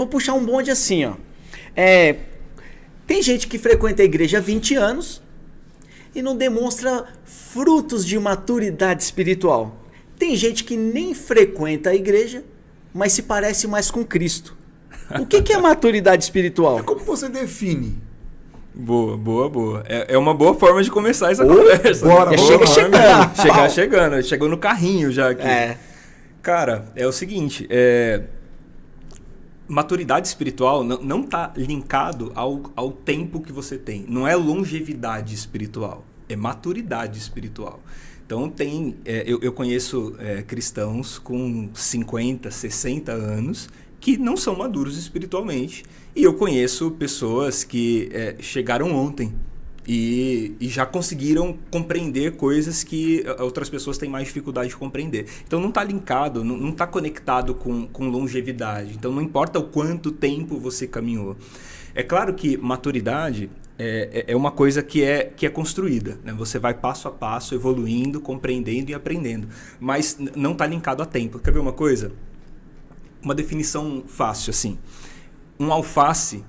Vou puxar um bonde assim, ó. É, tem gente que frequenta a igreja há 20 anos e não demonstra frutos de maturidade espiritual. Tem gente que nem frequenta a igreja, mas se parece mais com Cristo. O que é maturidade espiritual? Como você define? Boa, boa, boa. É uma boa forma de começar essa conversa. Bora, chega chegando. Chegando. Chegou no carrinho já aqui. É. Cara, é o seguinte, maturidade espiritual não tá linkado ao tempo que você tem. Não é longevidade espiritual, é maturidade espiritual. Então eu conheço cristãos com 50, 60 anos que não são maduros espiritualmente. E eu conheço pessoas que chegaram ontem e já conseguiram compreender coisas que outras pessoas têm mais dificuldade de compreender. Então não está linkado, não está conectado com longevidade. Então não importa o quanto tempo você caminhou. É claro que maturidade é uma coisa que é construída, né? Você vai passo a passo evoluindo, compreendendo e aprendendo. Mas não está linkado a tempo. Quer ver uma coisa? Uma definição fácil assim. Um alface,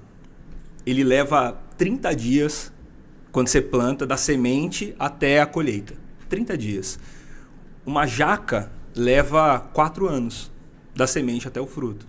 ele leva 30 dias quando você planta, da semente até a colheita. 30 dias. Uma jaca leva 4 anos, da semente até o fruto.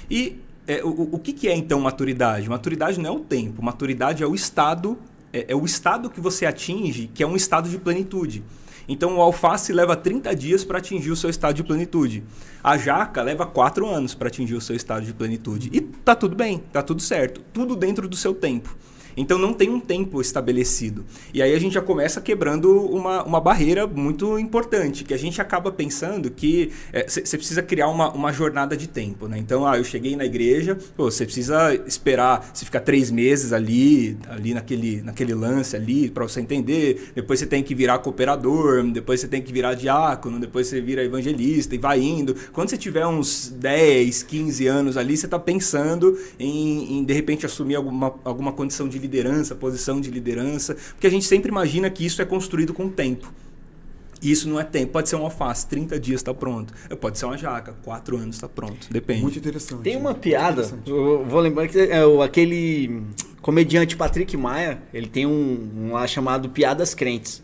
E o que é então maturidade? Maturidade não é o tempo, maturidade é o estado, é o estado que você atinge, que é um estado de plenitude. Então o alface leva 30 dias para atingir o seu estado de plenitude. A jaca leva 4 anos para atingir o seu estado de plenitude. E tá tudo bem, tá tudo certo, tudo dentro do seu tempo. Então não tem um tempo estabelecido. E aí a gente já começa quebrando uma barreira muito importante, que a gente acaba pensando que você precisa criar uma jornada de tempo, né? Então, eu cheguei na igreja, você precisa esperar, você fica 3 meses ali naquele lance ali, para você entender. Depois você tem que virar cooperador, depois você tem que virar diácono, depois você vira evangelista e vai indo. Quando você tiver uns 10, 15 anos ali, você está pensando em de repente assumir alguma condição de liderança, posição de liderança, porque a gente sempre imagina que isso é construído com tempo. E isso não é tempo. Pode ser um alface, 30 dias está pronto. Pode ser uma jaca, 4 anos está pronto. Depende. Muito interessante. Tem uma piada, eu vou lembrar que aquele comediante Patrick Maia, ele tem um lá chamado Piadas Crentes.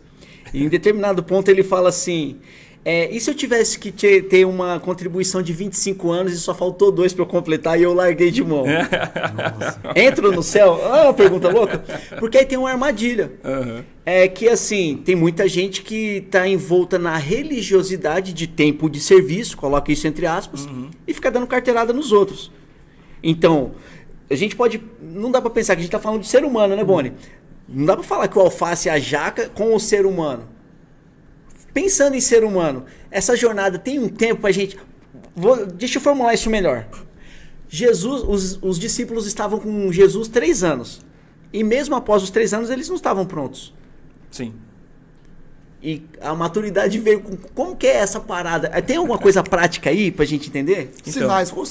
E em determinado ponto ele fala assim... e se eu tivesse que ter uma contribuição de 25 anos e só faltou 2 para eu completar e eu larguei de mão? Entro no céu? Ah, uma pergunta louca. Porque aí tem uma armadilha. Uhum. Que assim, tem muita gente que está envolta na religiosidade de tempo de serviço, coloca isso entre aspas, e fica dando carteirada nos outros. Então, a gente pode... Não dá para pensar que a gente está falando de ser humano, né, Boni? Não dá para falar que o alface é a jaca com o ser humano. Pensando em ser humano, essa jornada tem um tempo pra gente... Deixa eu formular isso melhor. Os discípulos estavam com Jesus 3 anos. E mesmo após os 3 anos, eles não estavam prontos. Sim. E a maturidade veio com... Como que é essa parada? Tem alguma coisa prática aí pra gente entender? Sinais. Qual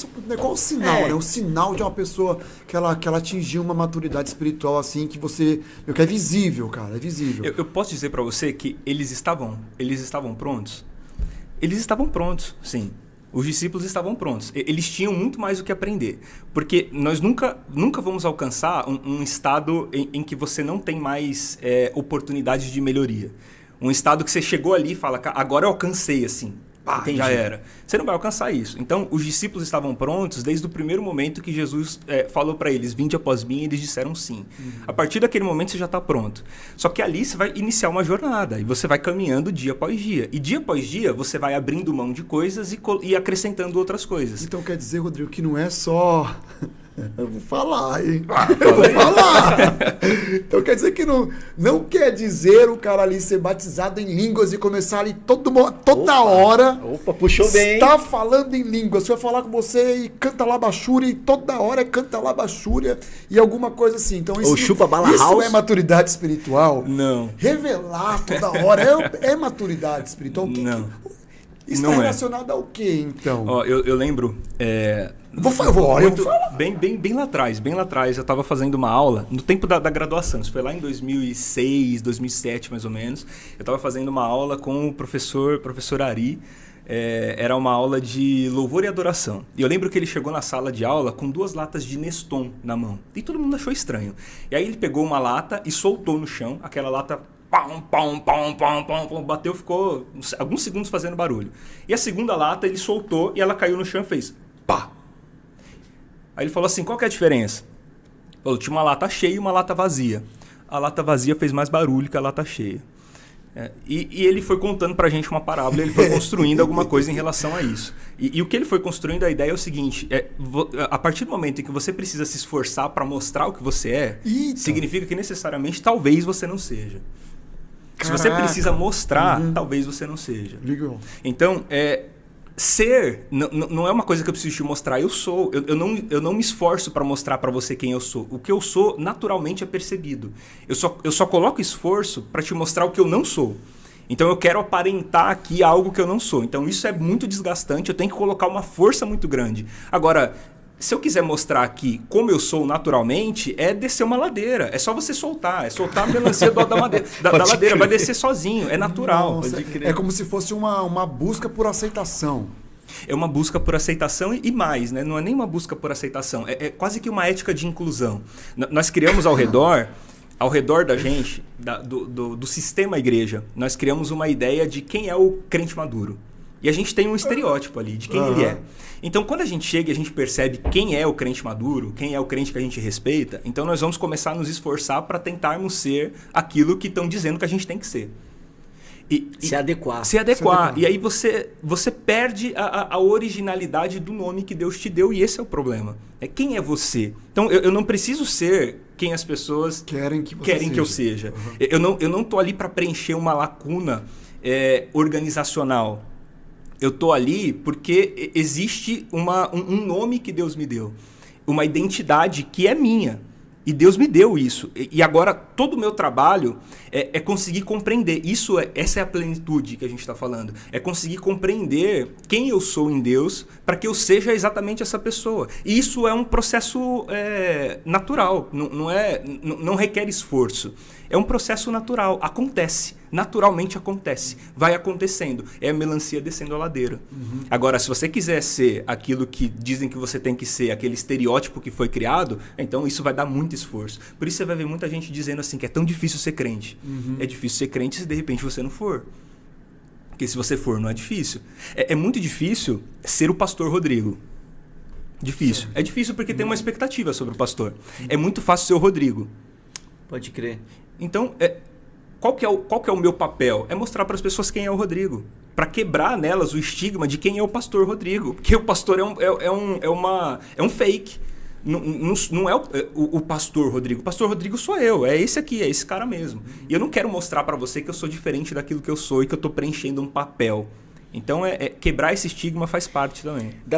o sinal, né? O sinal de uma pessoa que ela atingiu uma maturidade espiritual assim, que é visível, cara. É visível. Eu posso dizer pra você que eles estavam prontos? Eles estavam prontos, sim. Os discípulos estavam prontos. Eles tinham muito mais o que aprender. Porque nós nunca vamos alcançar um estado em que você não tem mais oportunidades de melhoria. Um estado que você chegou ali e fala, agora eu alcancei, assim, já era. Você não vai alcançar isso. Então, os discípulos estavam prontos desde o primeiro momento que Jesus falou para eles, vinde após mim, e eles disseram sim. A partir daquele momento, você já está pronto. Só que ali você vai iniciar uma jornada e você vai caminhando dia após dia. E dia após dia, você vai abrindo mão de coisas e acrescentando outras coisas. Então, quer dizer, Rodrigo, que não é só... Eu vou falar, hein? Eu vou falar. Então quer dizer que não quer dizer o cara ali ser batizado em línguas e começar ali toda hora. Opa, puxou bem. Está falando em línguas. Se eu falar com você e canta labachúria e toda hora canta labachúria e alguma coisa assim. Então isso, ou chupa bala isso house. É maturidade espiritual? Não. Revelar toda hora é maturidade espiritual? Não. Está relacionado ao quê, então? Eu lembro... Eu vou falar. Bem lá atrás, eu estava fazendo uma aula, no tempo da graduação, isso foi lá em 2006, 2007 mais ou menos, eu estava fazendo uma aula com o professor Ari, era uma aula de louvor e adoração. E eu lembro que ele chegou na sala de aula com 2 latas de Neston na mão. E todo mundo achou estranho. E aí ele pegou uma lata e soltou no chão. Aquela lata pão, pão, pão, pão, pão, pão, bateu, ficou alguns segundos fazendo barulho. E a segunda lata ele soltou e ela caiu no chão e fez pá. Aí ele falou assim, qual que é a diferença? Falou, tinha uma lata cheia e uma lata vazia. A lata vazia fez mais barulho que a lata cheia. E ele foi contando pra gente uma parábola, ele foi construindo alguma coisa em relação a isso. E o que ele foi construindo, a ideia é o seguinte, a partir do momento em que você precisa se esforçar para mostrar o que você é, significa que necessariamente talvez você não seja. Caraca. Se você precisa mostrar, talvez você não seja. Legal. Então, ser não é uma coisa que eu preciso te mostrar, eu sou. Eu não me esforço para mostrar para você quem eu sou. O que eu sou naturalmente é percebido. Eu só coloco esforço para te mostrar o que eu não sou. Então eu quero aparentar aqui algo que eu não sou. Então isso é muito desgastante, eu tenho que colocar uma força muito grande. Agora, se eu quiser mostrar aqui como eu sou naturalmente, é descer uma ladeira. É só você soltar. É soltar a melancia da ladeira. Vai descer sozinho. É natural. Nossa, é como se fosse uma busca por aceitação. É uma busca por aceitação e mais, né? Não é nem uma busca por aceitação. É quase que uma ética de inclusão. Nós criamos ao redor da gente, do sistema igreja, nós criamos uma ideia de quem é o crente maduro. E a gente tem um estereótipo ali de quem ele é. Então, quando a gente chega e a gente percebe quem é o crente maduro, quem é o crente que a gente respeita, então nós vamos começar a nos esforçar para tentarmos ser aquilo que estão dizendo que a gente tem que ser. Se adequar. Se adequar. E aí você perde a originalidade do nome que Deus te deu, e esse é o problema. Quem é você? Então, eu não preciso ser quem as pessoas querem que eu seja. Eu não estou ali para preencher uma lacuna organizacional. Eu estou ali porque existe um nome que Deus me deu. Uma identidade que é minha. E Deus me deu isso. E agora todo o meu trabalho é conseguir compreender. Essa é a plenitude que a gente está falando. É conseguir compreender quem eu sou em Deus para que eu seja exatamente essa pessoa. E isso é um processo natural. Não requer esforço. É um processo natural. Acontece. Naturalmente acontece. Vai acontecendo. É a melancia descendo a ladeira. Agora, se você quiser ser aquilo que dizem que você tem que ser, aquele estereótipo que foi criado, então isso vai dar muito esforço. Por isso você vai ver muita gente dizendo assim que é tão difícil ser crente. É difícil ser crente se de repente você não for. Porque se você for, não é difícil. É muito difícil ser o pastor Rodrigo. Difícil. É difícil porque tem uma expectativa sobre o pastor. É muito fácil ser o Rodrigo. Pode crer. Então, qual que é o meu papel? É mostrar para as pessoas quem é o Rodrigo. Para quebrar nelas o estigma de quem é o pastor Rodrigo. Porque o pastor é um fake. Não é o pastor Rodrigo. O pastor Rodrigo sou eu. É esse aqui, é esse cara mesmo. E eu não quero mostrar para você que eu sou diferente daquilo que eu sou e que eu estou preenchendo um papel. Então, quebrar esse estigma faz parte também.